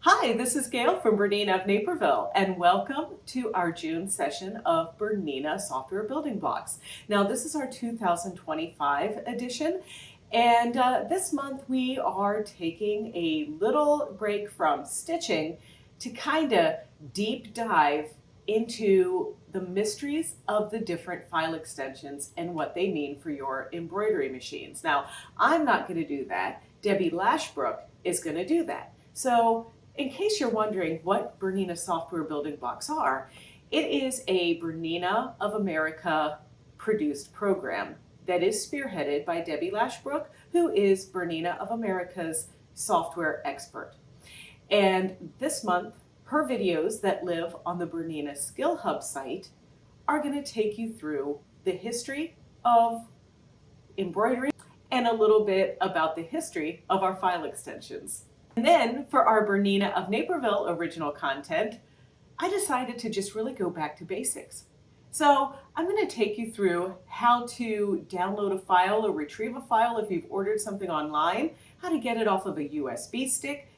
Hi, this is Gayle from BERNINA of Naperville, and welcome to our June session of BERNINA Software Building Blocks. Now, this is our 2025 edition, and this month we are taking a little break from stitching to kind of deep dive into the mysteries of the different file extensions and what they mean for your embroidery machines. Now, I'm not going to do that. Debbie Lashbrook is going to do that. So, in case you're wondering what BERNINA software building blocks are, it is a BERNINA of America produced program that is spearheaded by Debbie Lashbrook, who is BERNINA of America's software expert. And this month, her videos that live on the BERNINA Skill Hub site are going to take you through the history of embroidery and a little bit about the history of our file extensions. And then for our BERNINA of Naperville original content, I decided to just really go back to basics. So I'm going to take you through how to download a file or retrieve a file if you've ordered something online, how to get it off of a USB stick,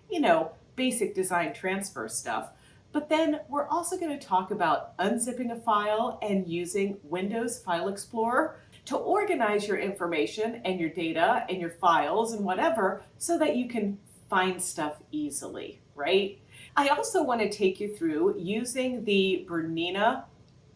basic design transfer stuff. But then we're also going to talk about unzipping a file and using Windows File Explorer to organize your information and your data and your files and whatever so that you can find stuff easily, right? I also want to take you through using the BERNINA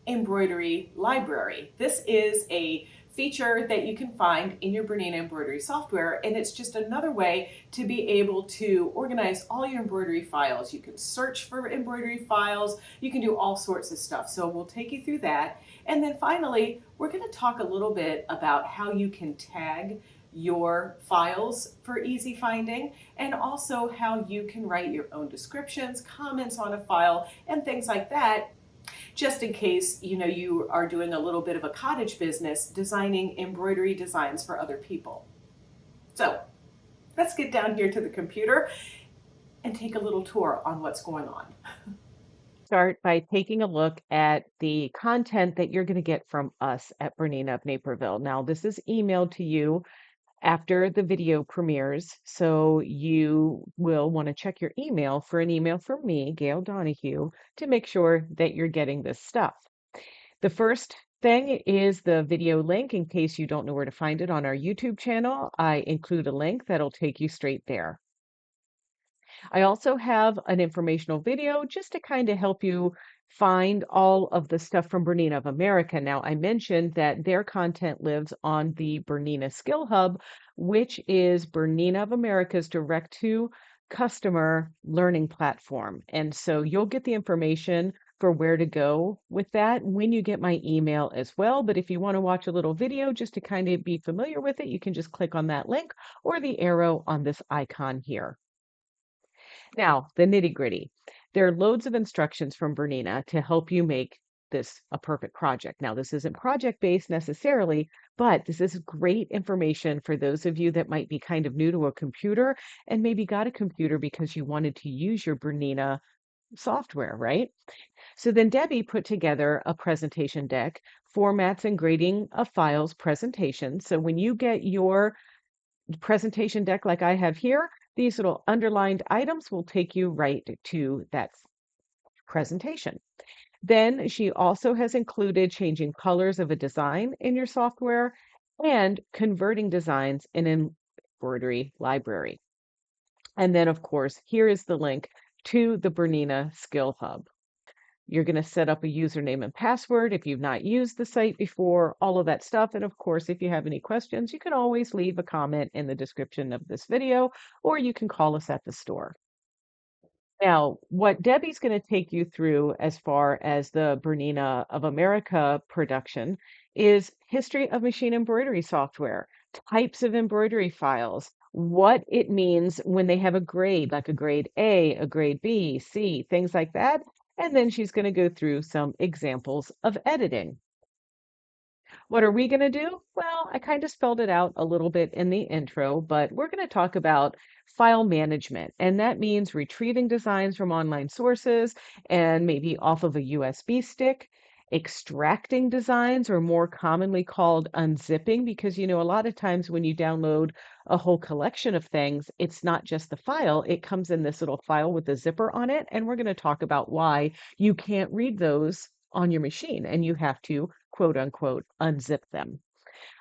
embroidery library. This is a feature that you can find in your BERNINA embroidery software, and it's just another way to be able to organize all your embroidery files. You can search for embroidery files, you can do all sorts of stuff. So we'll take you through that. And then finally, we're going to talk a little bit about how you can tag your files for easy finding, and also how you can write your own descriptions, comments on a file, and things like that, just in case you are doing a little bit of a cottage business designing embroidery designs for other people. So let's get down here to the computer and take a little tour on what's going on. Start by taking a look at the content that you're going to get from us at BERNINA of Naperville. Now, this is emailed to you after the video premieres, so you will want to check your email for an email from me, Gayle Donahue, to make sure that you're getting this stuff. The first thing is the video link. In case you don't know where to find it on our YouTube channel, I include a link that'll take you straight there. I also have an informational video just to kind of help you find all of the stuff from BERNINA of America. Now, I mentioned that their content lives on the BERNINA Skill Hub, which is BERNINA of America's direct to customer learning platform. And so you'll get the information for where to go with that when you get my email as well. But if you want to watch a little video just to kind of be familiar with it, you can just click on that link or the arrow on this icon here. Now, the nitty-gritty. There are loads of instructions from Bernina to help you make this a perfect project. Now, this isn't project-based necessarily, but this is great information for those of you that might be kind of new to a computer and maybe got a computer because you wanted to use your Bernina software, right? So then Debbie put together a presentation deck, formats and grading of files presentation. So when you get your presentation deck like I have here, these little underlined items will take you right to that presentation. Then she also has included changing colors of a design in your software and converting designs in an embroidery library. And then, of course, here is the link to the Bernina Skill Hub. You're going to set up a username and password if you've not used the site before, all of that stuff. And of course, if you have any questions, you can always leave a comment in the description of this video, or you can call us at the store. Now, what Debbie's going to take you through as far as the Bernina of America production is history of machine embroidery software, types of embroidery files, what it means when they have a grade, like a grade A, a grade B, C, things like that. And then she's going to go through some examples of editing. What are we going to do? Well, I kind of spelled it out a little bit in the intro, but we're going to talk about file management. And that means retrieving designs from online sources and maybe off of a USB stick extracting designs, or more commonly called unzipping, because a lot of times when you download a whole collection of things, it's not just the file, it comes in this little file with a zipper on it. And we're going to talk about why you can't read those on your machine and you have to quote unquote unzip them.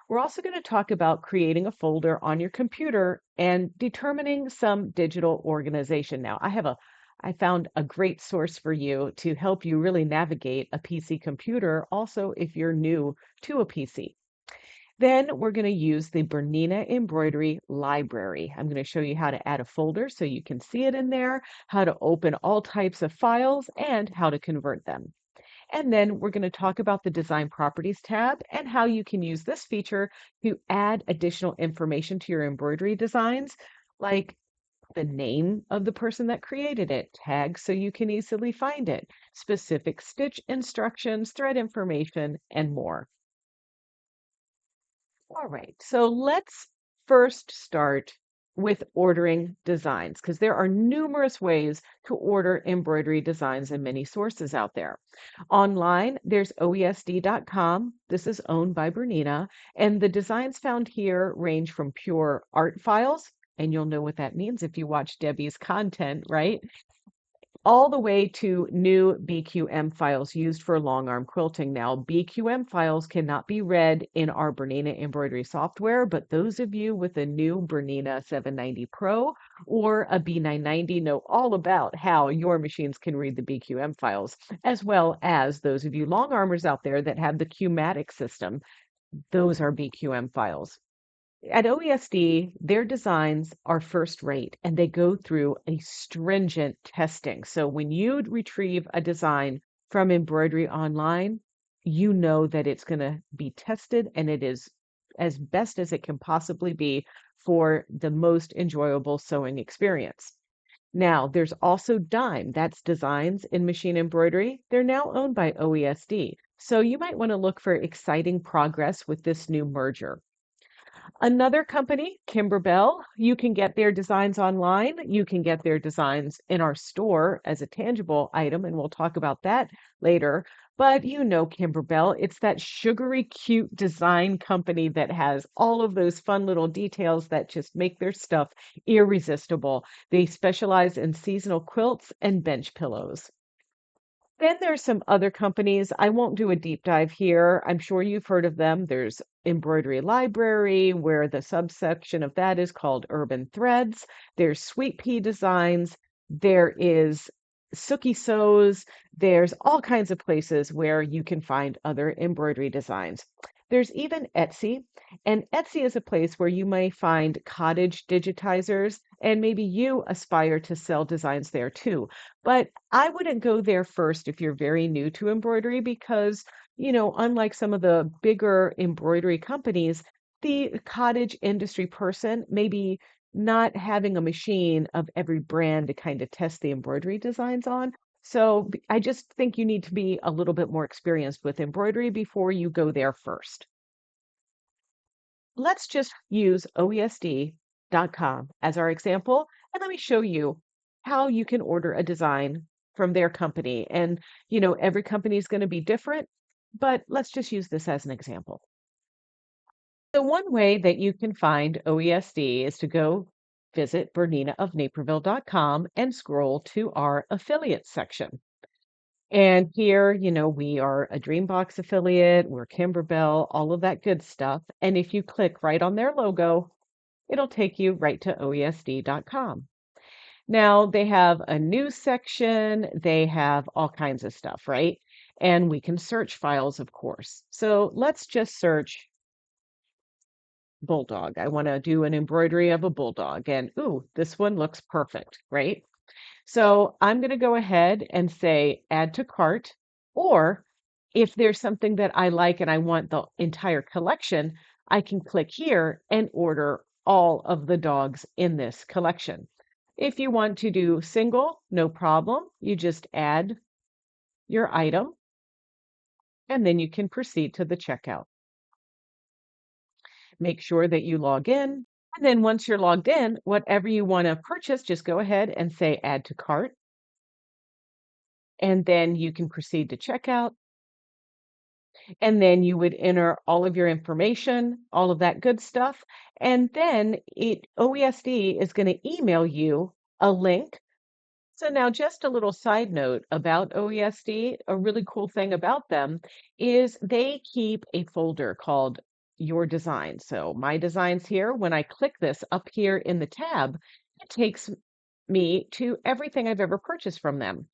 We're also going to talk about creating a folder on your computer and determining some digital organization. Now, I found a great source for you to help you really navigate a PC computer, also if you're new to a PC. Then we're going to use the Bernina embroidery library. I'm going to show you how to add a folder so you can see it in there, how to open all types of files, and how to convert them. And then we're going to talk about the Design Properties tab and how you can use this feature to add additional information to your embroidery designs, like the name of the person that created it, tags so you can easily find it, specific stitch instructions, thread information, and more. All right, so let's first start with ordering designs because there are numerous ways to order embroidery designs and many sources out there. Online, there's oesd.com. This is owned by Bernina, and the designs found here range from pure art files, and you'll know what that means if you watch Debbie's content, right? All the way to new BQM files used for long arm quilting. Now, BQM files cannot be read in our Bernina embroidery software, but those of you with a new Bernina 790 Pro or a B990 know all about how your machines can read the BQM files, as well as those of you long armers out there that have the Qmatic system. Those are BQM files. At OESD, their designs are first rate and they go through a stringent testing. So when you retrieve a design from Embroidery Online, you know that it's going to be tested and it is as best as it can possibly be for the most enjoyable sewing experience. Now, there's also Dime, that's Designs in Machine Embroidery. They're now owned by OESD. So you might want to look for exciting progress with this new merger. Another company, Kimberbell, you can get their designs online. You can get their designs in our store as a tangible item, and we'll talk about that later. But you know Kimberbell, it's that sugary cute design company that has all of those fun little details that just make their stuff irresistible. They specialize in seasonal quilts and bench pillows. Then there's some other companies. I won't do a deep dive here. I'm sure you've heard of them. There's Embroidery Library, where the subsection of that is called Urban Threads. There's Sweet Pea Designs. There is Sookie Sews. There's all kinds of places where you can find other embroidery designs. There's even Etsy, and Etsy is a place where you may find cottage digitizers, and maybe you aspire to sell designs there too. But I wouldn't go there first if you're very new to embroidery because, unlike some of the bigger embroidery companies, the cottage industry person maybe not having a machine of every brand to kind of test the embroidery designs on. So I just think you need to be a little bit more experienced with embroidery before you go there first. Let's just use oesd.com as our example, and let me show you how you can order a design from their company. And, every company is going to be different, but let's just use this as an example. So one way that you can find OESD is to go visit BERNINAofNaperville.com and scroll to our affiliate section. And here, we are a Dreambox affiliate, we're Kimberbell, all of that good stuff. And if you click right on their logo, it'll take you right to oesd.com. Now they have a news section, they have all kinds of stuff, right? And we can search files, of course. So let's just search bulldog. I want to do an embroidery of a bulldog. And ooh, this one looks perfect, right? So I'm going to go ahead and say add to cart, or if there's something that I like and I want the entire collection, I can click here and order all of the dogs in this collection. If you want to do single, no problem. You just add your item and then you can proceed to the checkout. Make sure that you log in. And then once you're logged in, whatever you want to purchase, just go ahead and say add to cart. And then you can proceed to checkout. And then you would enter all of your information, all of that good stuff. And then OESD is going to email you a link. So now just a little side note about OESD, a really cool thing about them is they keep a folder called Your Design. So my designs here, when I click this up here in the tab, it takes me to everything I've ever purchased from them.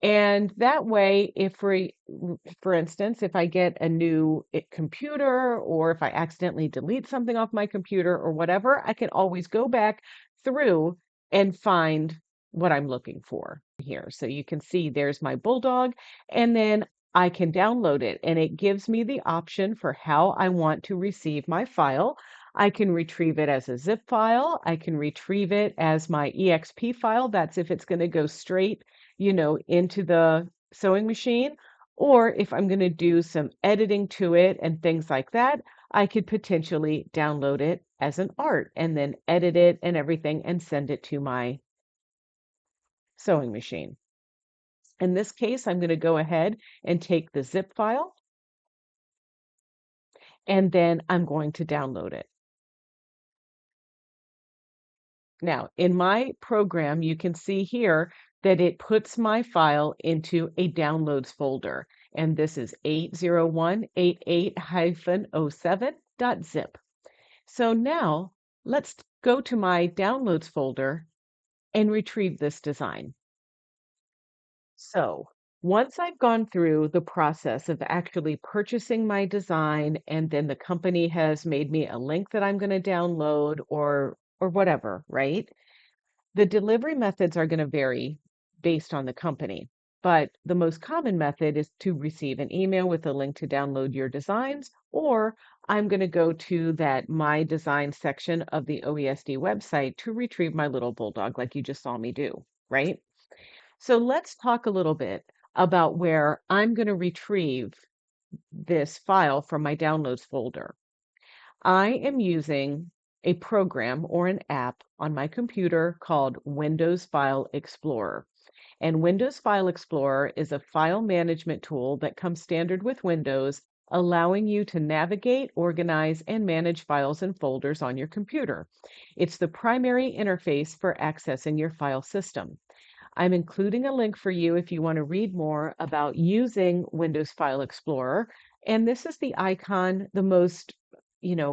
And that way, if for instance, if I get a new computer or if I accidentally delete something off my computer or whatever, I can always go back through and find what I'm looking for here. So you can see there's my Bulldog, and then I can download it, and it gives me the option for how I want to receive my file. I can retrieve it as a zip file. I can retrieve it as my EXP file. That's if it's going to go straight into the sewing machine. Or if I'm going to do some editing to it and things like that, I could potentially download it as an art and then edit it and everything and send it to my sewing machine. In this case, I'm going to go ahead and take the zip file and then I'm going to download it. Now, in my program, you can see here that it puts my file into a downloads folder, and this is 80188-07.zip. So now let's go to my downloads folder and retrieve this design. So once I've gone through the process of actually purchasing my design, and then the company has made me a link that I'm going to download or whatever, right? The delivery methods are going to vary based on the company, but the most common method is to receive an email with a link to download your designs, or I'm going to go to that My Design section of the OESD website to retrieve my little bulldog like you just saw me do, right? So let's talk a little bit about where I'm going to retrieve this file from my downloads folder. I am using a program or an app on my computer called Windows File Explorer. And Windows File Explorer is a file management tool that comes standard with Windows, allowing you to navigate, organize, and manage files and folders on your computer. It's the primary interface for accessing your file system. I'm including a link for you if you want to read more about using Windows File Explorer. And this is the icon, the most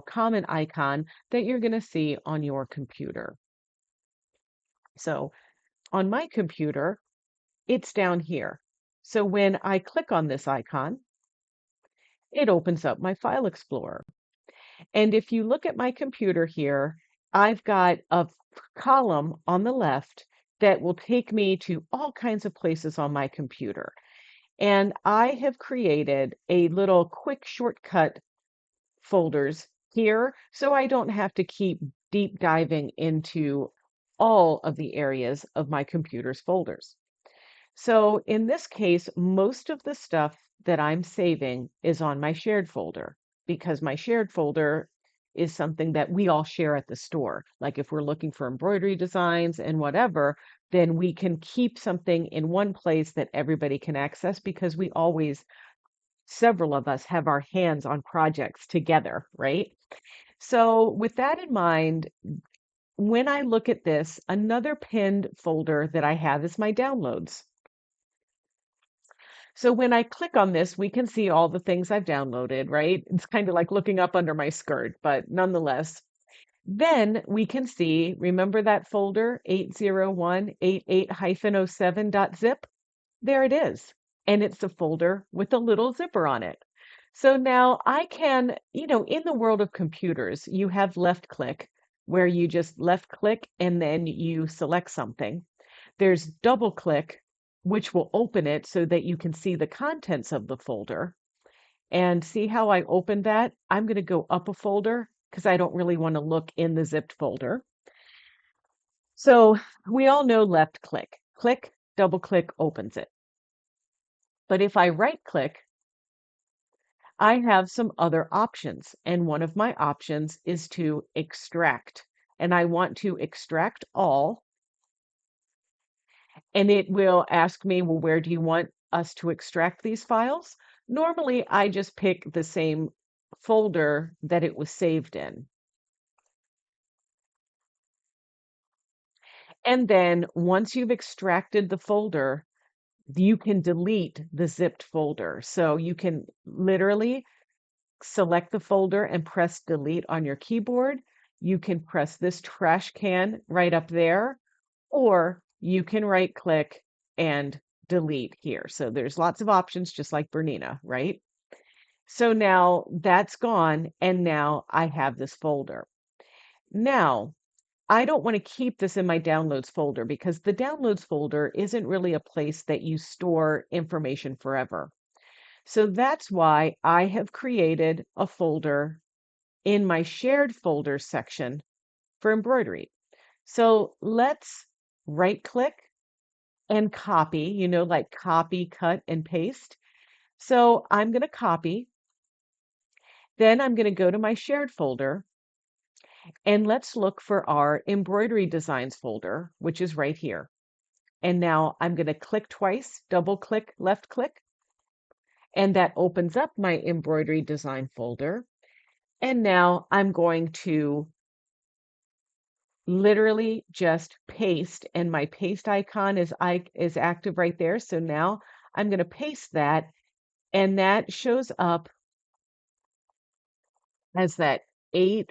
common icon that you're going to see on your computer. So on my computer, it's down here. So when I click on this icon, it opens up my File Explorer. And if you look at my computer here, I've got a column on the left that will take me to all kinds of places on my computer. And I have created a little quick shortcut folders here so I don't have to keep deep diving into all of the areas of my computer's folders. So in this case, most of the stuff that I'm saving is on my shared folder because my shared folder is something that we all share at the store. Like if we're looking for embroidery designs and whatever, then we can keep something in one place that everybody can access because we always, several of us have our hands on projects together, right? So with that in mind, when I look at this, another pinned folder that I have is my downloads. So when I click on this, we can see all the things I've downloaded, right? It's kind of like looking up under my skirt, but nonetheless, then we can see, remember that folder 80188-07.zip? There it is. And it's a folder with a little zipper on it. So now I can, in the world of computers, you have left click where you just left click and then you select something. There's double click, which will open it so that you can see the contents of the folder. And see how I opened that? I'm going to go up a folder because I don't really want to look in the zipped folder. So we all know left click. Click, double click opens it. But if I right click, I have some other options. And one of my options is to extract. And I want to extract all. And it will ask me, well, where do you want us to extract these files? Normally, I just pick the same folder that it was saved in. And then once you've extracted the folder, you can delete the zipped folder. So you can literally select the folder and press delete on your keyboard. You can press this trash can right up there, or you can right click and delete here. So there's lots of options, just like Bernina, right? So now that's gone, and now I have this folder. Now, I don't want to keep this in my downloads folder because the downloads folder isn't really a place that you store information forever. So that's why I have created a folder in my shared folders section for embroidery. So let's right click and copy, like copy, cut, and paste. So I'm going to copy. Then I'm going to go to my shared folder and let's look for our embroidery designs folder, which is right here. And now I'm going to click twice, double click, left click, and that opens up my embroidery design folder. And now I'm going to literally just paste, and my paste icon is active right there. So now I'm going to paste that, and that shows up as that 80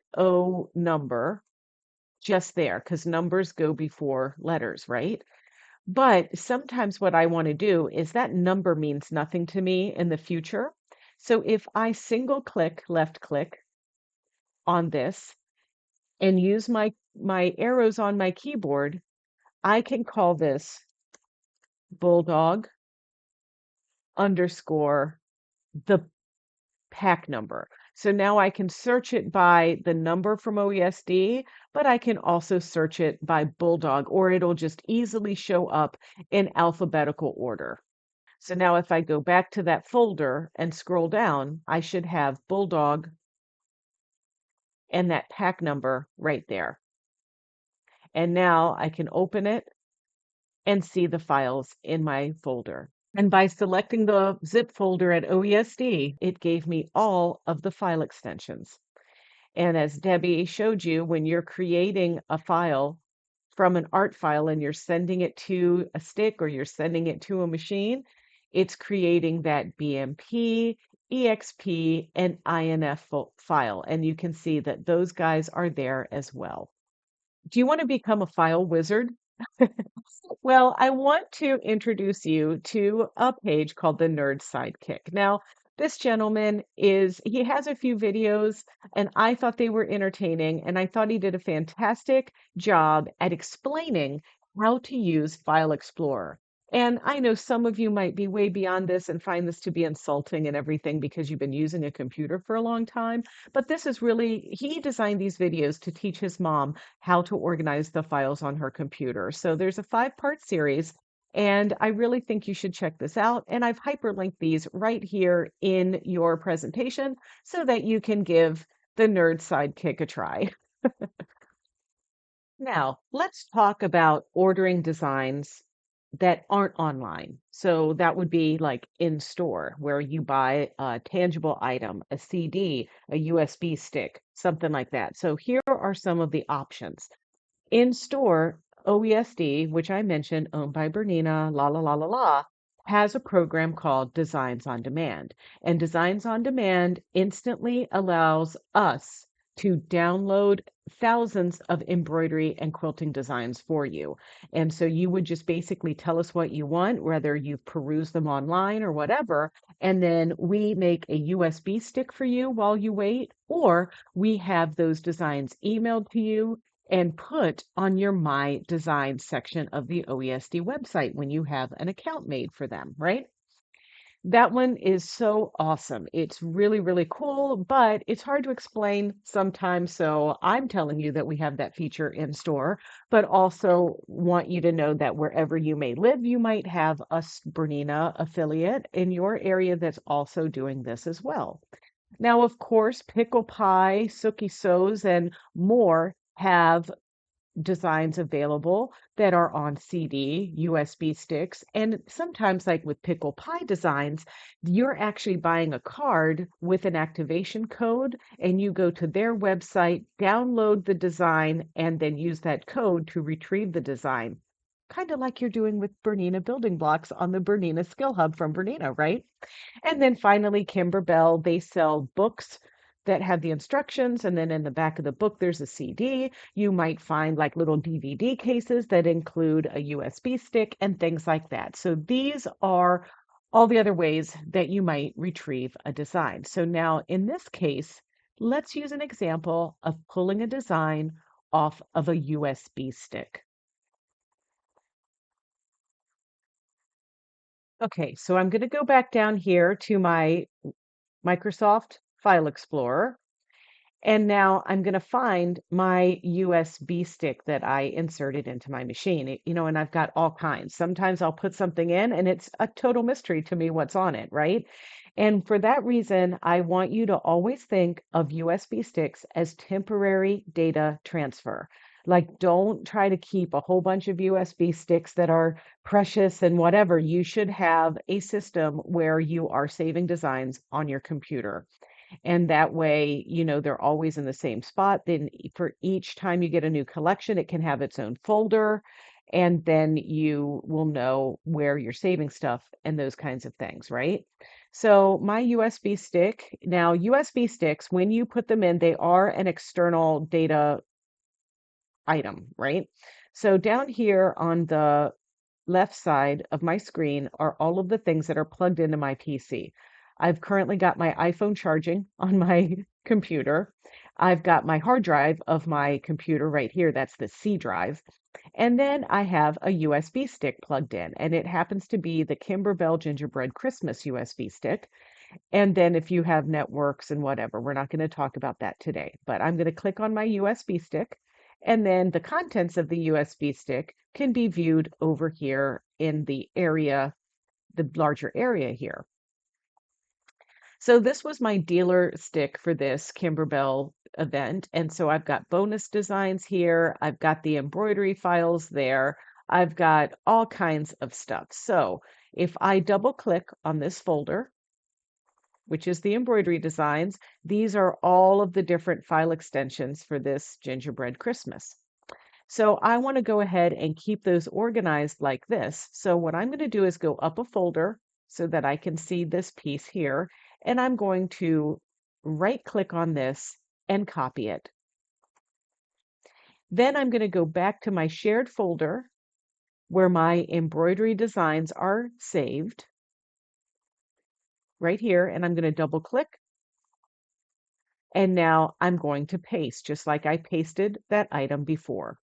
number just there because numbers go before letters, right? But sometimes what I want to do is that number means nothing to me in the future. So if I single click, left click on this and use my arrows on my keyboard, I can call this bulldog underscore the pack number. So now I can search it by the number from OESD, but I can also search it by bulldog, or it'll just easily show up in alphabetical order. So now if I go back to that folder and scroll down, I should have bulldog and that pack number right there. And now I can open it and see the files in my folder. And by selecting the zip folder at OESD, it gave me all of the file extensions. And as Debbie showed you, when you're creating a file from an art file and you're sending it to a stick or you're sending it to a machine, it's creating that BMP, EXP, and INF file. And you can see that those guys are there as well. Do you want to become a file wizard? Well, I want to introduce you to a page called the Nerd Sidekick. Now, this gentleman he has a few videos, and I thought they were entertaining, and I thought he did a fantastic job at explaining how to use File Explorer. And I know some of you might be way beyond this and find this to be insulting and everything because you've been using a computer for a long time. But this is really, he designed these videos to teach his mom how to organize the files on her computer. So there's a 5-part series, and I really think you should check this out. And I've hyperlinked these right here in your presentation so that you can give the Nerd Sidekick a try. Now, let's talk about ordering designs that aren't online. So that would be like in store, where you buy a tangible item, a CD, a USB stick, something like that. So here are some of the options. In store, OESD, which I mentioned, owned by Bernina, la la la la la, has a program called Designs on Demand. And Designs on Demand instantly allows us to download thousands of embroidery and quilting designs for you. And so you would just basically tell us what you want, whether you've perused them online or whatever, and then we make a USB stick for you while you wait, or we have those designs emailed to you and put on your My Design section of the OESD website when you have an account made for them, right? That one is so awesome. It's really, really cool, but it's hard to explain sometimes. So I'm telling you that we have that feature in store, but also want you to know that wherever you may live, you might have a Bernina affiliate in your area that's also doing this as well. Now, of course, Pickle Pie, Sookie Sows, and more have designs available that are on CD, USB sticks, and sometimes, like with pickle pie designs, you're actually buying a card with an activation code, and you go to their website, download the design, and then use that code to retrieve the design. Kind of like you're doing with Bernina building blocks on the Bernina Skill Hub from Bernina, right? And then finally, Kimberbell, they sell books that have the instructions, and then in the back of the book, there's a CD. You might find like little DVD cases that include a USB stick and things like that. So these are all the other ways that you might retrieve a design. So now in this case, let's use an example of pulling a design off of a USB stick. Okay, so I'm going to go back down here to my Microsoft File Explorer. And now I'm going to find my USB stick that I inserted into my machine. And I've got all kinds. Sometimes I'll put something in and it's a total mystery to me what's on it, right? And for that reason, I want you to always think of USB sticks as temporary data transfer. Like, don't try to keep a whole bunch of USB sticks that are precious and whatever. You should have a system where you are saving designs on your computer. And that way, they're always in the same spot. Then for each time you get a new collection, it can have its own folder, and then you will know where you're saving stuff and those kinds of things, right? So my USB stick, now USB sticks, when you put them in, they are an external data item, right? So down here on the left side of my screen are all of the things that are plugged into my PC. I've currently got my iPhone charging on my computer. I've got my hard drive of my computer right here. That's the C drive. And then I have a USB stick plugged in, and it happens to be the Kimberbell Gingerbread Christmas USB stick. And then if you have networks and whatever, we're not going to talk about that today, but I'm going to click on my USB stick, and then the contents of the USB stick can be viewed over here in the area, the larger area here. So this was my dealer stick for this Kimberbell event. And so I've got bonus designs here. I've got the embroidery files there. I've got all kinds of stuff. So if I double click on this folder, which is the embroidery designs, these are all of the different file extensions for this gingerbread Christmas. So I want to go ahead and keep those organized like this. So what I'm going to do is go up a folder so that I can see this piece here. And I'm going to right click on this and copy it. Then I'm going to go back to my shared folder where my embroidery designs are saved right here. And I'm going to double click. And now I'm going to paste just like I pasted that item before.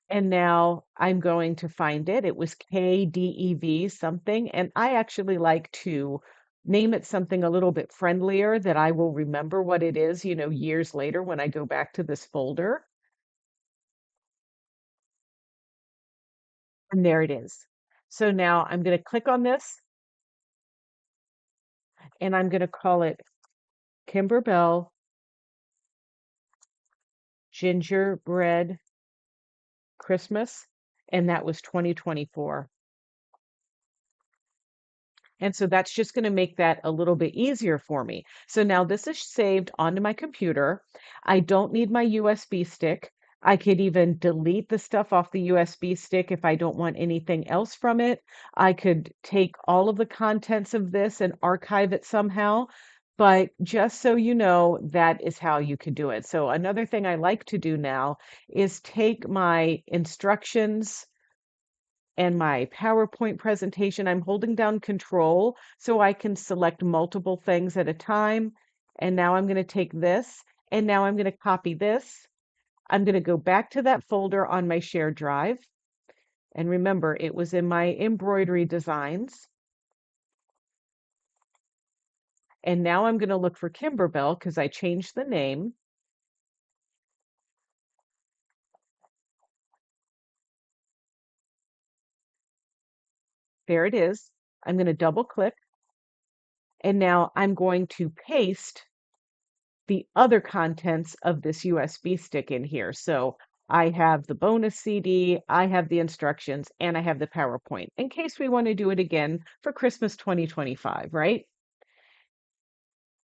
And now I'm going to find it. It was KDEV something. And I actually like to name it something a little bit friendlier that I will remember what it is, years later when I go back to this folder. And there it is. So now I'm going to click on this and I'm going to call it Kimberbell Gingerbread Christmas. And that was 2024. And so that's just going to make that a little bit easier for me. So now this is saved onto my computer. I don't need my USB stick. I could even delete the stuff off the USB stick if I don't want anything else from it. I could take all of the contents of this and archive it somehow. But just so you know, that is how you could do it. So another thing I like to do now is take my instructions and my PowerPoint presentation, I'm holding down Control so I can select multiple things at a time. And now I'm going to take this, and now I'm going to copy this. I'm going to go back to that folder on my shared drive. And remember, it was in my embroidery designs. And now I'm going to look for Kimberbell because I changed the name. There it is. I'm going to double click. And now I'm going to paste the other contents of this USB stick in here. So I have the bonus CD, I have the instructions, and I have the PowerPoint in case we want to do it again for Christmas 2025, right?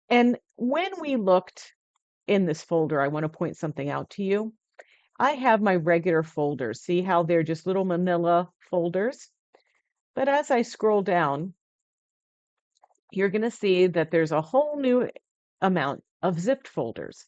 And when we looked in this folder, I want to point something out to you. I have my regular folders. See how they're just little manila folders? But as I scroll down, you're going to see that there's a whole new amount of zipped folders.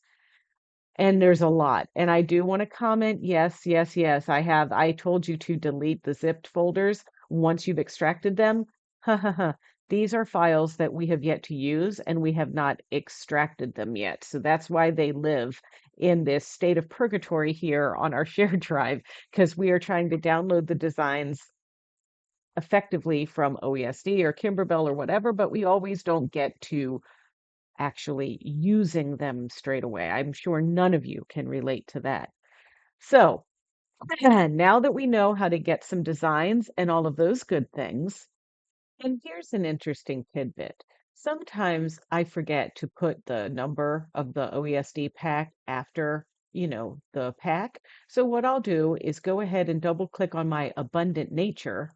And there's a lot. And I do want to comment, yes, yes, yes. I told you to delete the zipped folders once you've extracted them. Ha ha ha. These are files that we have yet to use and we have not extracted them yet. So that's why they live in this state of purgatory here on our shared drive, because we are trying to download the designs effectively from OESD or Kimberbell or whatever, but we always don't get to actually using them straight away. I'm sure none of you can relate to that. So now that we know how to get some designs and all of those good things, and here's an interesting tidbit. Sometimes I forget to put the number of the OESD pack after, the pack. So what I'll do is go ahead and double click on my abundant nature,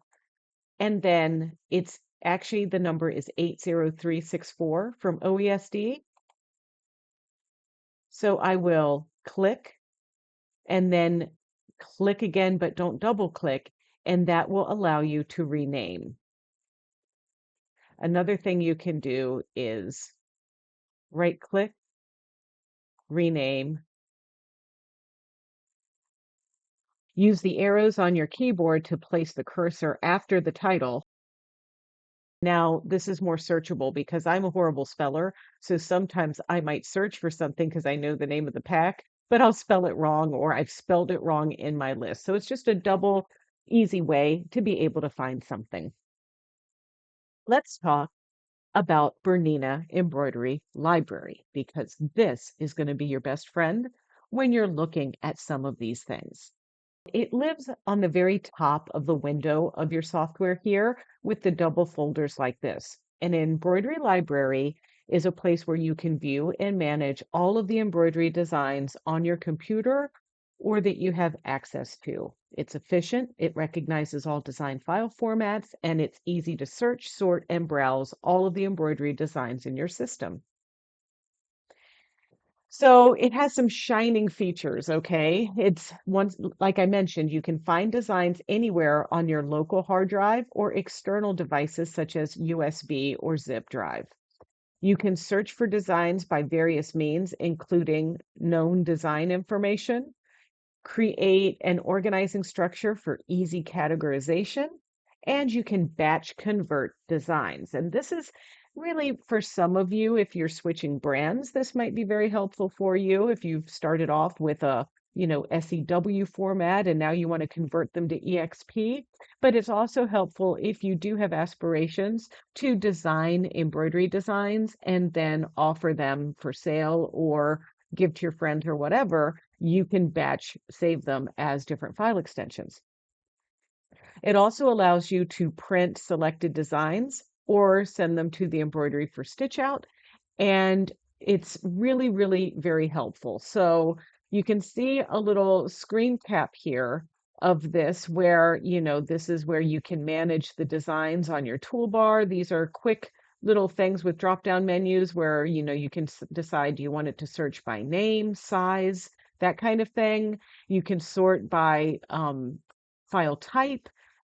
and then it's actually the number is 80364 from OESD. So I will click and then click again, but don't double click, and that will allow you to rename. Another thing you can do is right click, rename, use the arrows on your keyboard to place the cursor after the title. Now, this is more searchable because I'm a horrible speller. So sometimes I might search for something because I know the name of the pack, but I'll spell it wrong or I've spelled it wrong in my list. So it's just a double easy way to be able to find something. Let's talk about Bernina Embroidery Library because this is going to be your best friend when you're looking at some of these things. It lives on the very top of the window of your software here with the double folders like this. An embroidery library is a place where you can view and manage all of the embroidery designs on your computer or that you have access to. It's efficient, it recognizes all design file formats, and it's easy to search, sort, and browse all of the embroidery designs in your system. So it has some shining features, okay? It's once, like I mentioned, you can find designs anywhere on your local hard drive or external devices such as USB or zip drive. You can search for designs by various means, including known design information, create an organizing structure for easy categorization, and you can batch convert designs. And this is really for some of you, if you're switching brands, this might be very helpful for you if you've started off with a SEW format and now you want to convert them to EXP. But it's also helpful if you do have aspirations to design embroidery designs and then offer them for sale or give to your friend or whatever, you can batch save them as different file extensions. It also allows you to print selected designs or send them to the embroidery for stitch out. And it's really, really very helpful. So you can see a little screen cap here of this where, this is where you can manage the designs on your toolbar. These are quick little things with drop-down menus where, you can decide, do you want it to search by name, size, that kind of thing. You can sort by file type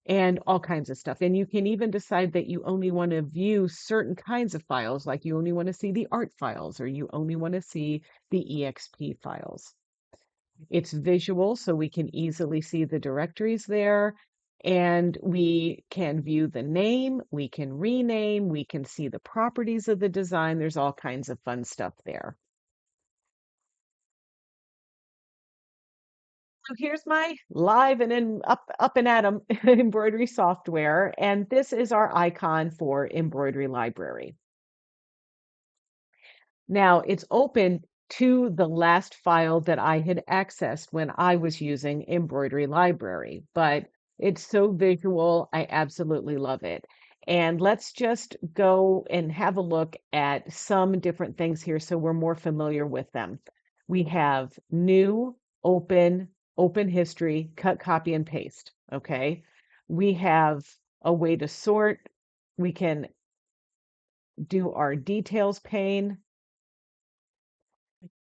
and all kinds of stuff. And you can even decide that you only want to view certain kinds of files, like you only want to see the art files or you only want to see the EXP files. It's visual, so we can easily see the directories there. And we can view the name, we can rename, we can see the properties of the design. There's all kinds of fun stuff there. So here's my live and in up and at 'em embroidery software, and this is our icon for Embroidery Library. Now it's open to the last file that I had accessed when I was using Embroidery Library, but it's so visual. I absolutely love it. And let's just go and have a look at some different things here so we're more familiar with them. We have new, open, open history, cut, copy, and paste. Okay. We have a way to sort. We can do our details pane.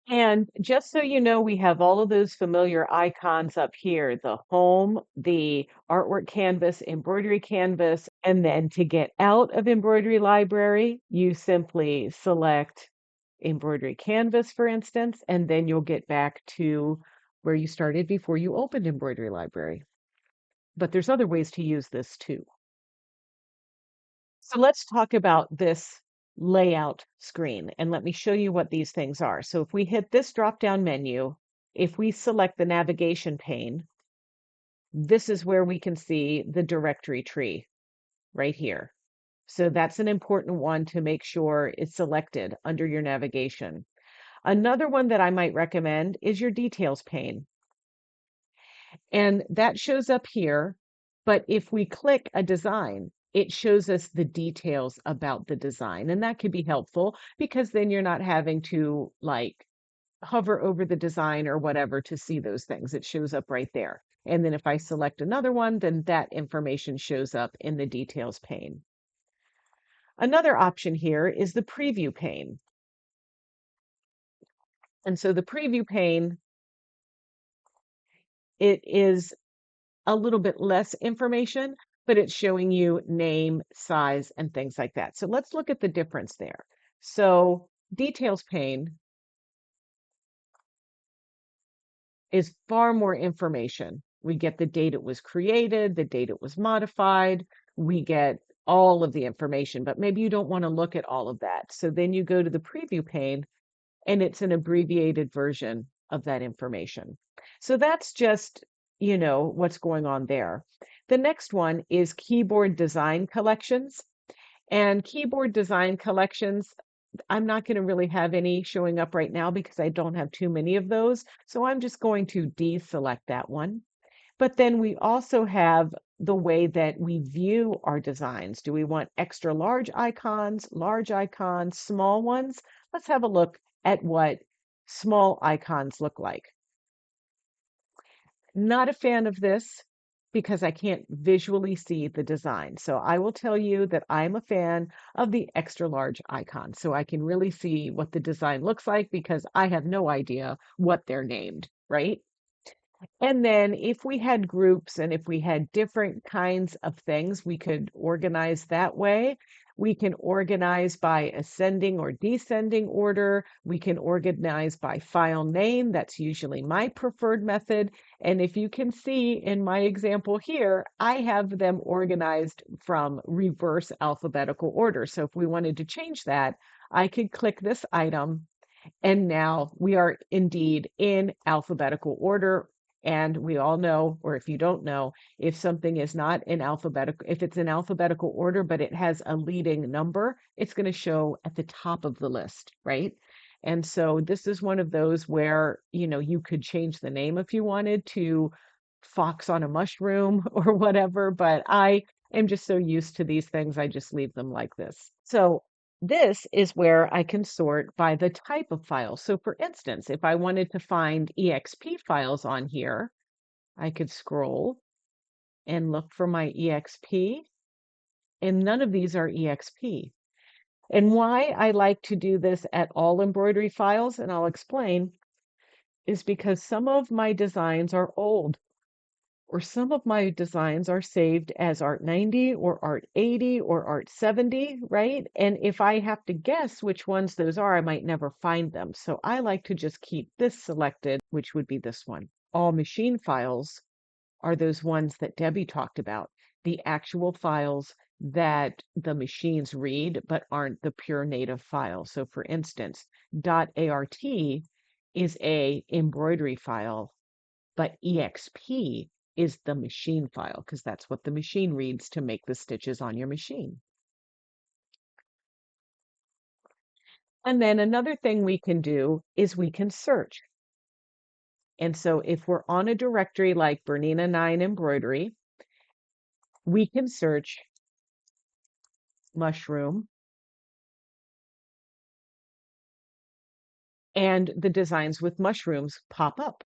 And just so you know, we have all of those familiar icons up here, the home, the artwork canvas, embroidery canvas, and then to get out of embroidery library, you simply select embroidery canvas, for instance, and then you'll get back to where you started before you opened embroidery library. But there's other ways to use this too. So let's talk about this layout screen and let me show you what these things are. So if we hit this drop-down menu, if we select the navigation pane, this is where we can see the directory tree right here. So that's an important one to make sure it's selected under your navigation. Another one that I might recommend is your details pane. And that shows up here. But if we click a design, it shows us the details about the design. And that could be helpful because then you're not having to like hover over the design or whatever to see those things. It shows up right there. And then if I select another one, then that information shows up in the details pane. Another option here is the preview pane. And so the preview pane, it is a little bit less information, but it's showing you name, size, and things like that. So let's look at the difference there. So details pane is far more information. We get the date it was created, the date it was modified, we get all of the information, but maybe you don't want to look at all of that. So then you go to the preview pane and it's an abbreviated version of that information. So that's just, what's going on there. The next one is keyboard design collections. And keyboard design collections, I'm not going to really have any showing up right now because I don't have too many of those. So I'm just going to deselect that one. But then we also have the way that we view our designs. Do we want extra large icons, small ones? Let's have a look at what small icons look like. Not a fan of this because I can't visually see the design. So I will tell you that I'm a fan of the extra large icon. So I can really see what the design looks like because I have no idea what they're named, right? And then if we had groups and if we had different kinds of things, we could organize that way. We can organize by ascending or descending order. We can organize by file name. That's usually my preferred method. And if you can see in my example here, I have them organized from reverse alphabetical order. So if we wanted to change that, I could click this item and now we are indeed in alphabetical order. And we all know, or if you don't know, if something is not in alphabetical, if it's in alphabetical order, but it has a leading number, it's going to show at the top of the list, right? And so this is one of those where, you could change the name if you wanted to Fox on a Mushroom or whatever, but I am just so used to these things, I just leave them like this. So this is where I can sort by the type of file. So for instance, if I wanted to find EXP files on here, I could scroll and look for my EXP, and none of these are EXP. And why I like to do this at all embroidery files, and I'll explain, is because some of my designs are old. Or some of my designs are saved as Art 90 or Art 80 or Art 70, right? And if I have to guess which ones those are, I might never find them. So I like to just keep this selected, which would be this one. All machine files are those ones that Debbie talked about, the actual files that the machines read but aren't the pure native file. So for instance, .art is a embroidery file, but EXP is the machine file because that's what the machine reads to make the stitches on your machine. And then another thing we can do is we can search. And so if we're on a directory like Bernina 9 embroidery, we can search mushroom, and the designs with mushrooms pop up.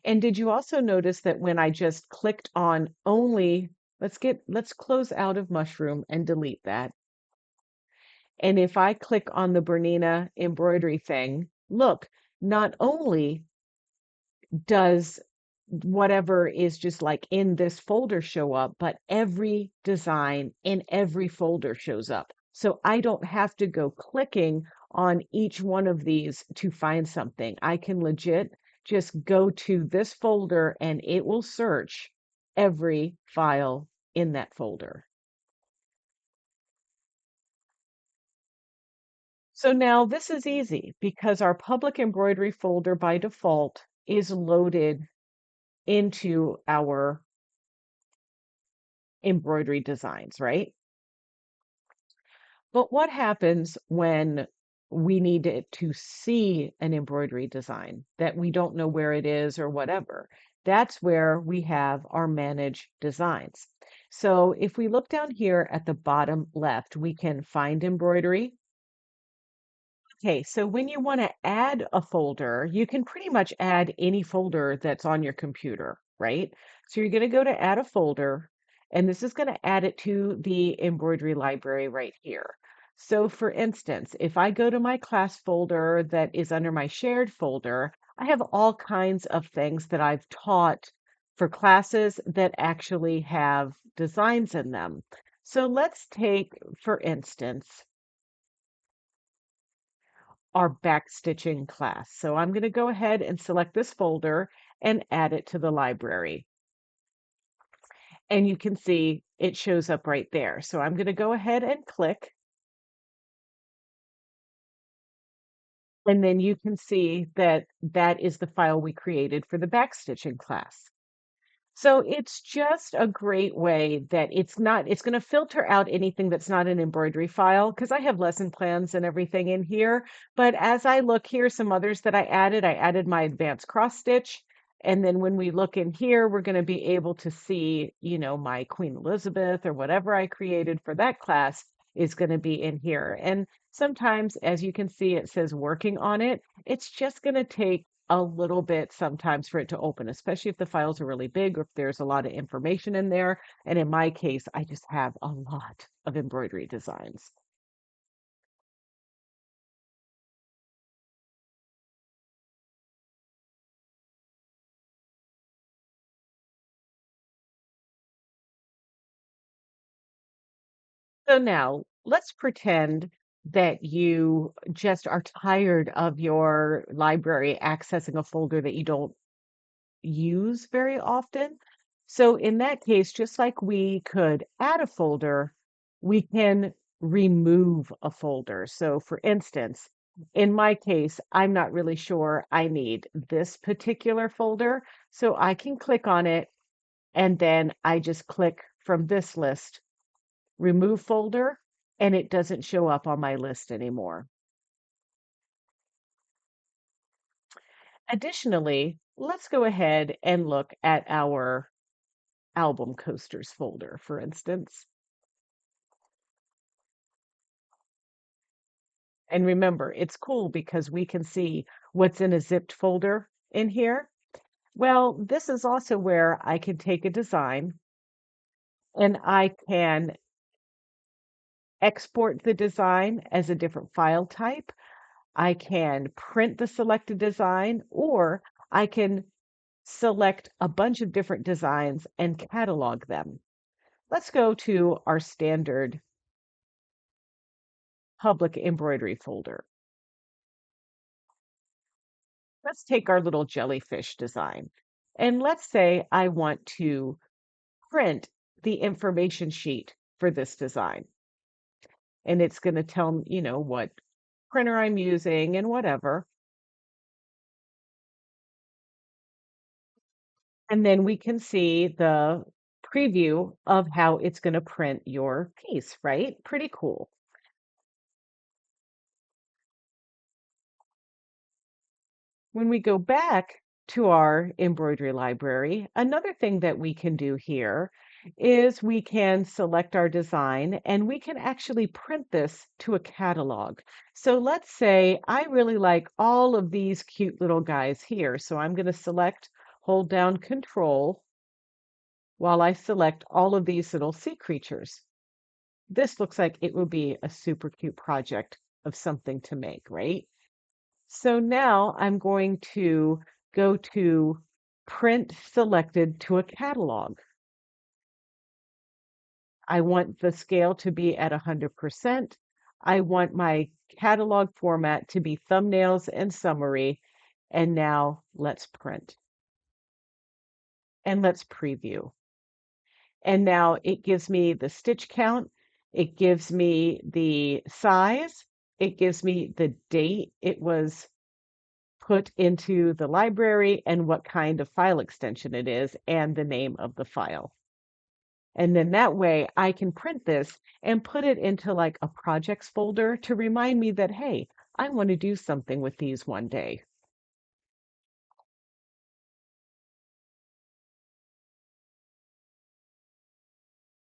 And did you also notice that when I just clicked on only, let's close out of mushroom and delete that. And if I click on the Bernina embroidery thing, look, not only does whatever is just like in this folder show up, but every design in every folder shows up. So I don't have to go clicking on each one of these to find something. I can legit just go to this folder and it will search every file in that folder. So now this is easy because our public embroidery folder by default is loaded into our embroidery designs, right? But what happens when we need to see an embroidery design that we don't know where it is or whatever? That's where we have our manage designs. So if we look down here at the bottom left, we can find embroidery. Okay, so when you want to add a folder, you can pretty much add any folder that's on your computer, right? So you're going to go to add a folder, and this is going to add it to the embroidery library right here. So for instance, if I go to my class folder that is under my shared folder, I have all kinds of things that I've taught for classes that actually have designs in them. So let's take, for instance, our backstitching class. So I'm going to go ahead and select this folder and add it to the library. And you can see it shows up right there. So I'm going to go ahead and click. And then you can see that that is the file we created for the backstitching class. So it's just a great way that it's going to filter out anything that's not an embroidery file because I have lesson plans and everything in here. But as I look here, some others that I added my advanced cross stitch. And then when we look in here, we're going to be able to see, my Queen Elizabeth or whatever I created for that class is going to be in here. And sometimes, as you can see, it says working on it. It's just going to take a little bit sometimes for it to open, especially if the files are really big or if there's a lot of information in there. And in my case, I just have a lot of embroidery designs. So now let's pretend that you just are tired of your library accessing a folder that you don't use very often. So in that case, just like we could add a folder, we can remove a folder. So for instance, in my case, I'm not really sure I need this particular folder. So I can click on it and then I just click from this list, remove folder, and it doesn't show up on my list anymore. Additionally, let's go ahead and look at our album coasters folder, for instance. And remember, it's cool because we can see what's in a zipped folder in here. Well, this is also where I can take a design and I can export the design as a different file type. I can print the selected design, or I can select a bunch of different designs and catalog them. Let's go to our standard public embroidery folder. Let's take our little jellyfish design. And let's say I want to print the information sheet for this design. And it's going to tell me, what printer I'm using and whatever. And then we can see the preview of how it's going to print your piece, right? Pretty cool. When we go back to our embroidery library, another thing that we can do here is we can select our design and we can actually print this to a catalog. So let's say I really like all of these cute little guys here. So I'm going to select, hold down Control while I select all of these little sea creatures. This looks like it would be a super cute project of something to make, right? So now I'm going to go to Print Selected to a Catalog. I want the scale to be at 100%. I want my catalog format to be thumbnails and summary. And now let's print and let's preview. And now it gives me the stitch count. It gives me the size. It gives me the date it was put into the library and what kind of file extension it is and the name of the file. And then that way I can print this and put it into like a projects folder to remind me that, hey, I want to do something with these one day.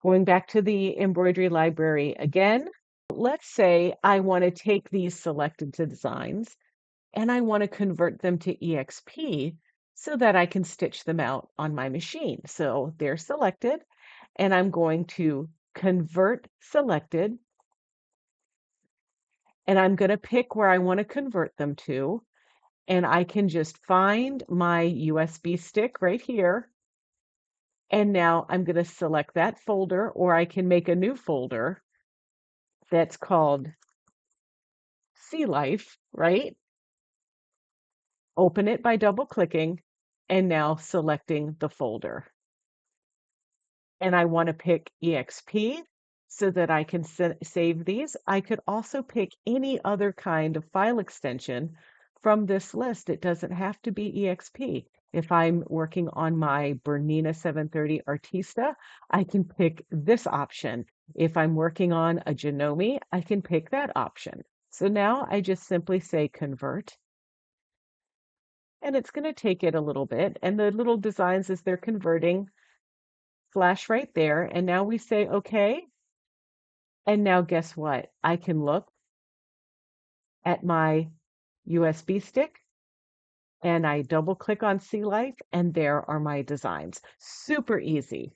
Going back to the embroidery library again, let's say I want to take these selected designs and I want to convert them to EXP so that I can stitch them out on my machine. So they're selected and I'm going to convert selected and I'm going to pick where I want to convert them to. And I can just find my USB stick right here. And now I'm going to select that folder, or I can make a new folder that's called Sea Life, right? Open it by double clicking and now selecting the folder. And I want to pick EXP so that I can save these. I could also pick any other kind of file extension from this list. It doesn't have to be EXP. If I'm working on my Bernina 730 Artista, I can pick this option. If I'm working on a Janome, I can pick that option. So now I just simply say convert. And it's going to take it a little bit. And the little designs as they're converting flash right there. And now we say, okay. And now guess what? I can look at my USB stick and I double click on Sea Life and there are my designs. Super easy.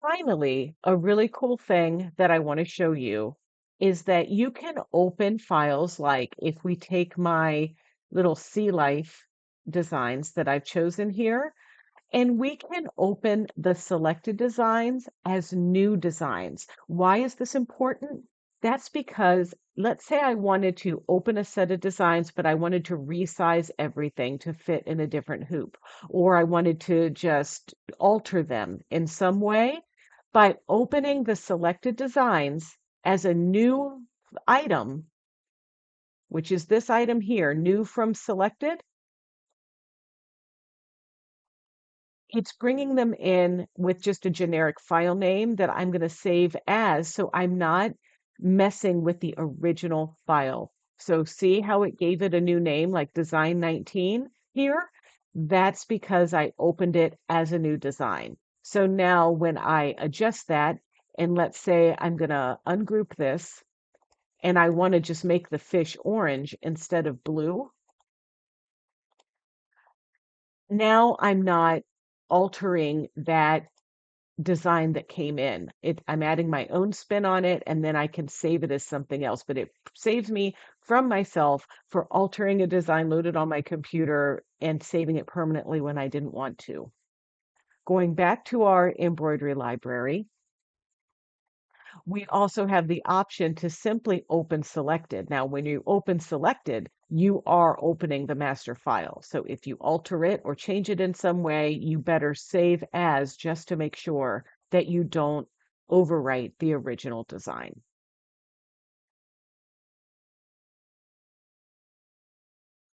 Finally, a really cool thing that I want to show you is that you can open files like if we take my little Sea Life designs that I've chosen here, and we can open the selected designs as new designs. Why is this important? That's because let's say I wanted to open a set of designs, but I wanted to resize everything to fit in a different hoop, or I wanted to just alter them in some way. By opening the selected designs as a new item, which is this item here, new from selected, it's bringing them in with just a generic file name that I'm going to save as, so I'm not messing with the original file. So see how it gave it a new name like design 19 here? That's because I opened it as a new design. So now when I adjust that, and let's say I'm going to ungroup this, and I want to just make the fish orange instead of blue, now I'm not altering that design that came in. I'm adding my own spin on it, and then I can save it as something else. But it saves me from myself for altering a design loaded on my computer and saving it permanently when I didn't want to. Going back to our embroidery library, we also have the option to simply open selected. Now, when you open selected, you are opening the master file. So if you alter it or change it in some way, you better save as just to make sure that you don't overwrite the original design.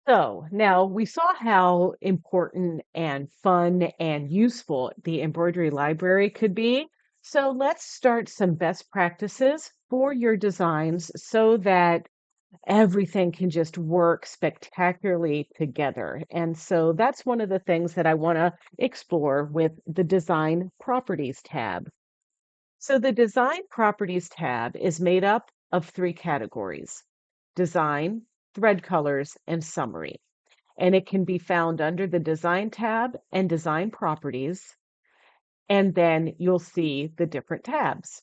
So now we saw how important and fun and useful the embroidery library could be. So let's start some best practices for your designs so that everything can just work spectacularly together. And so that's one of the things that I want to explore with the Design Properties tab. So the Design Properties tab is made up of three categories: design, thread colors, and summary. And it can be found under the Design tab and Design Properties. And then you'll see the different tabs.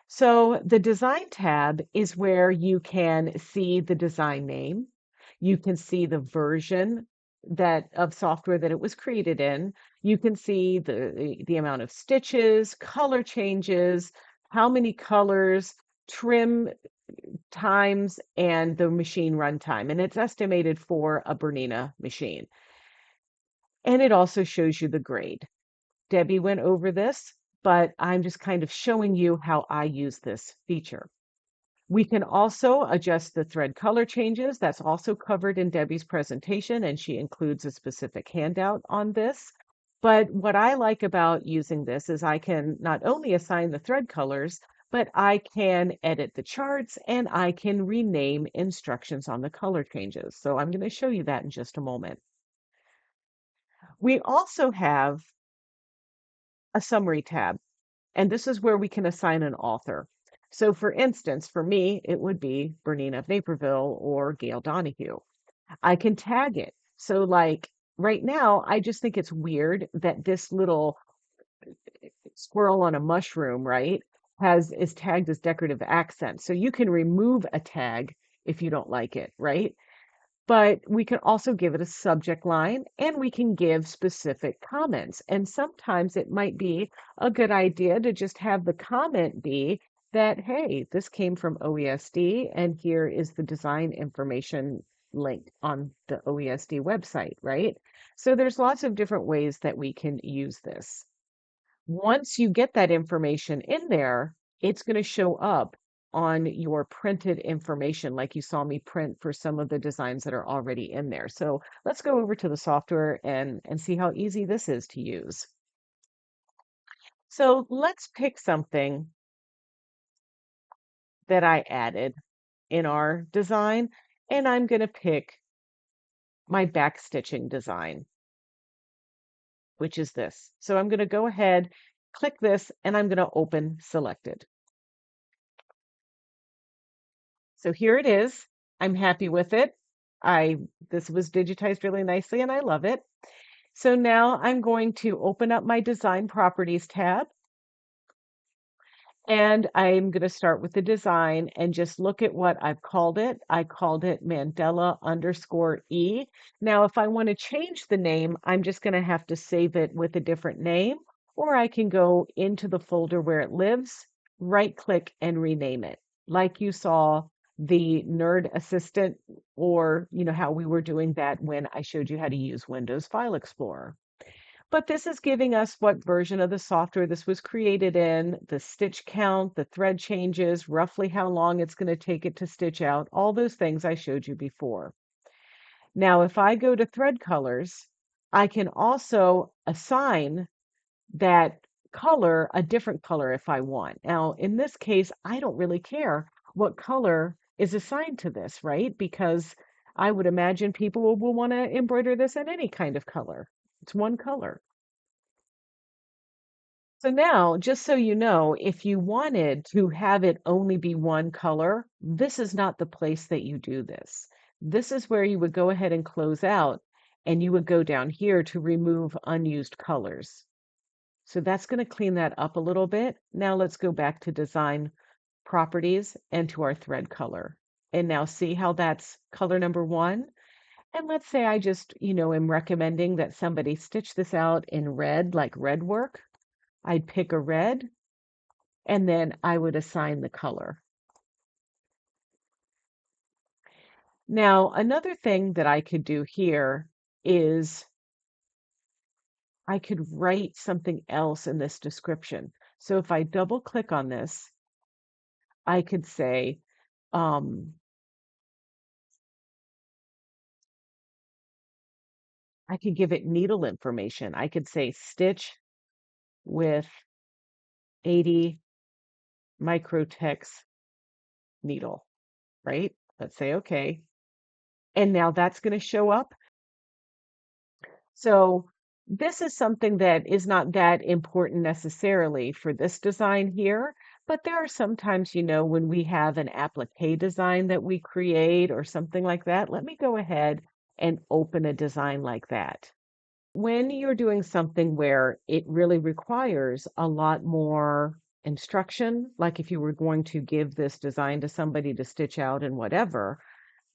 So the Design tab is where you can see the design name. You can see the version that of software that it was created in. You can see the amount of stitches, color changes, how many colors, trim times, and the machine runtime. And it's estimated for a Bernina machine. And it also shows you the grade. Debbie went over this, but I'm just kind of showing you how I use this feature. We can also adjust the thread color changes. That's also covered in Debbie's presentation, and she includes a specific handout on this. But what I like about using this is I can not only assign the thread colors, but I can edit the charts and I can rename instructions on the color changes. So I'm going to show you that in just a moment. We also have a summary tab. And this is where we can assign an author. So for instance, for me, it would be Bernina of Naperville or Gayle Donahue. I can tag it. So like right now, I just think it's weird that this little squirrel on a mushroom, right, is tagged as decorative accent. So you can remove a tag if you don't like it, right? But we can also give it a subject line and we can give specific comments. And sometimes it might be a good idea to just have the comment be that, hey, this came from OESD and here is the design information link on the OESD website, right? So there's lots of different ways that we can use this. Once you get that information in there, it's going to show up on your printed information like you saw me print for some of the designs that are already in there. So let's go over to the software and see how easy this is to use. So let's pick something that I added in our design, and I'm going to pick my back stitching design, which is this. So I'm going to go ahead, click this, and I'm going to open selected. So here it is. I'm happy with it. This was digitized really nicely and I love it. So now I'm going to open up my Design Properties tab and I'm going to start with the design and just look at what I've called it. I called it Mandela_E. Now, if I want to change the name, I'm just going to have to save it with a different name, or I can go into the folder where it lives, right click and rename it. Like you saw the Nerd Assistant, or how we were doing that when I showed you how to use Windows File Explorer. But this is giving us what version of the software this was created in, the stitch count, the thread changes, roughly how long it's going to take it to stitch out, all those things I showed you before. Now, if I go to thread colors, I can also assign that color a different color if I want. Now, in this case, I don't really care what color is assigned to this, right? Because I would imagine people will want to embroider this in any kind of color. It's one color. So now, just so you know, if you wanted to have it only be one color, this is not the place that you do this. This is where you would go ahead and close out, and you would go down here to remove unused colors. So that's going to clean that up a little bit. Now let's go back to Design Properties and to our thread color. And now see how that's color number 1. And let's say I just, am recommending that somebody stitch this out in red, like red work. I'd pick a red and then I would assign the color. Now, another thing that I could do here is I could write something else in this description. So if I double click on this, I could say, I could give it needle information. I could say stitch with 80 microtex needle, right? Let's say okay. And now that's going to show up. So this is something that is not that important necessarily for this design here, but there are sometimes, when we have an applique design that we create or something like that. Let me go ahead and open a design like that. When you're doing something where it really requires a lot more instruction, like if you were going to give this design to somebody to stitch out and whatever,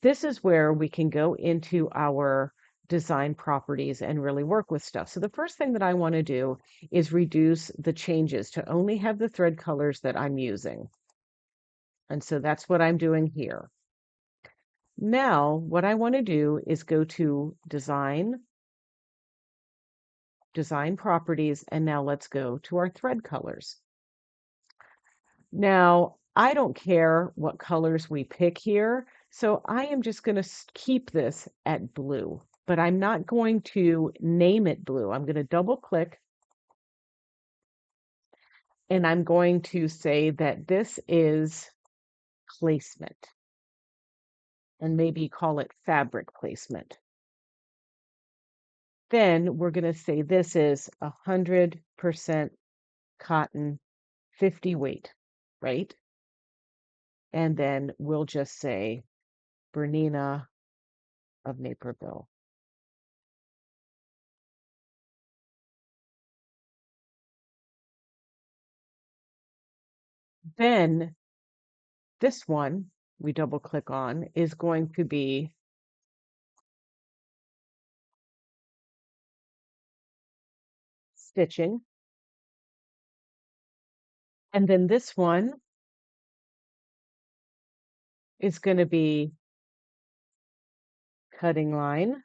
this is where we can go into our design properties and really work with stuff. So the first thing that I want to do is reduce the changes to only have the thread colors that I'm using. And so that's what I'm doing here. Now, what I want to do is go to design properties, and now let's go to our thread colors. Now, I don't care what colors we pick here, so I am just going to keep this at blue, but I'm not going to name it blue. I'm going to double click and I'm going to say that this is placement and maybe call it fabric placement. Then we're going to say this is 100% cotton, 50 weight, right? And then we'll just say Bernina of Naperville. Then this one we double click on is going to be stitching. And then this one is going to be cutting line,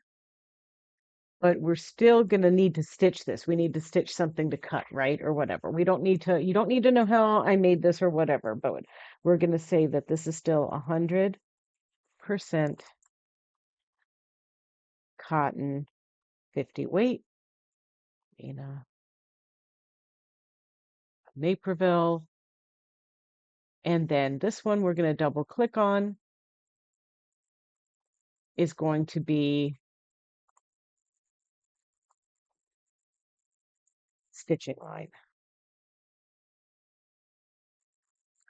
but we're still going to need to stitch this. We need to stitch something to cut, right? Or whatever. You don't need to know how I made this or whatever, but we're going to say that this is still 100% cotton, 50 weight, Naperville. And then this one we're going to double click on is going to be stitching line.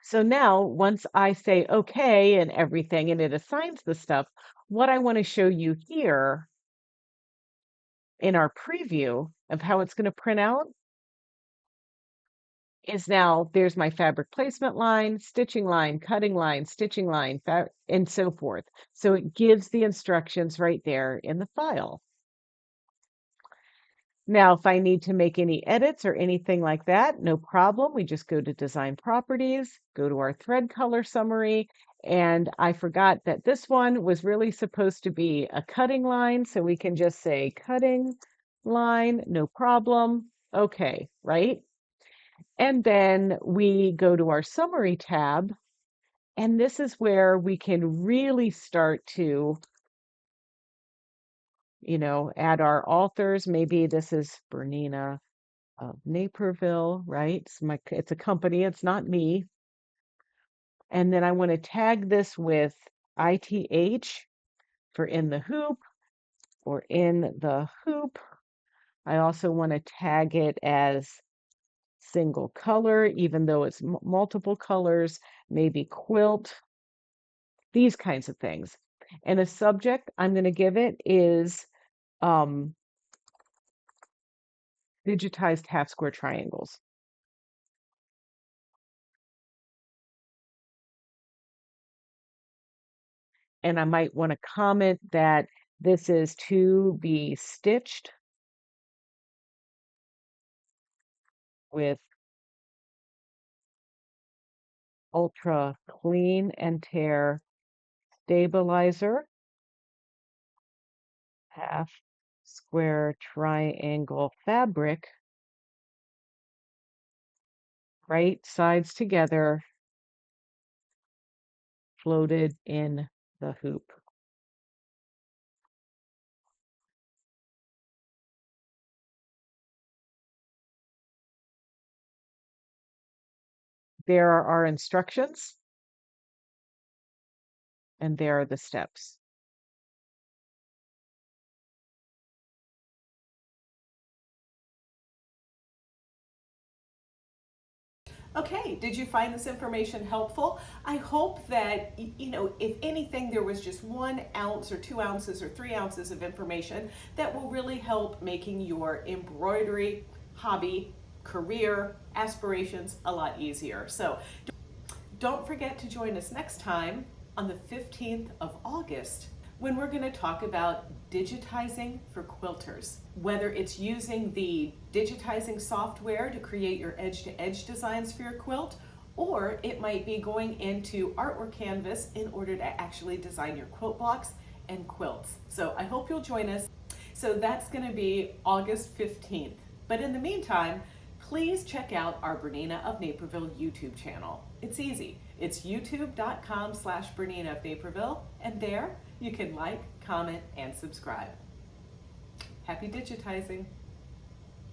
So now once I say okay and everything and it assigns the stuff, what I want to show you here in our preview of how it's going to print out is now there's my fabric placement line, stitching line, cutting line, stitching line, and so forth. So it gives the instructions right there in the file. Now, if I need to make any edits or anything like that, no problem. We just go to Design Properties, go to our thread color summary, and I forgot that this one was really supposed to be a cutting line, so we can just say cutting line, no problem. Okay, right? And then we go to our Summary tab, and this is where we can really start to add our authors. Maybe this is Bernina of Naperville, right? It's a company, it's not me. And then I want to tag this with ITH for in the hoop or in the hoop. I also want to tag it as single color, even though it's multiple colors, maybe quilt, these kinds of things. And a subject I'm going to give it is digitized half square triangles. And I might want to comment that this is to be stitched with ultra clean and tear stabilizer, half square triangle fabric, right sides together, floated in the hoop. There are our instructions. and there are the steps. Okay, did you find this information helpful? I hope that, if anything, there was just 1 ounce or 2 ounces or 3 ounces of information that will really help making your embroidery hobby, career, aspirations a lot easier. So don't forget to join us next time on the 15th of August when we're going to talk about digitizing for quilters. Whether it's using the digitizing software to create your edge-to-edge designs for your quilt, or it might be going into artwork canvas in order to actually design your quilt blocks and quilts. So I hope you'll join us. So that's going to be August 15th. But in the meantime, please check out our Bernina of Naperville YouTube channel. It's easy. It's youtube.com/Bernina of Naperville, and there you can like, comment, and subscribe. Happy digitizing!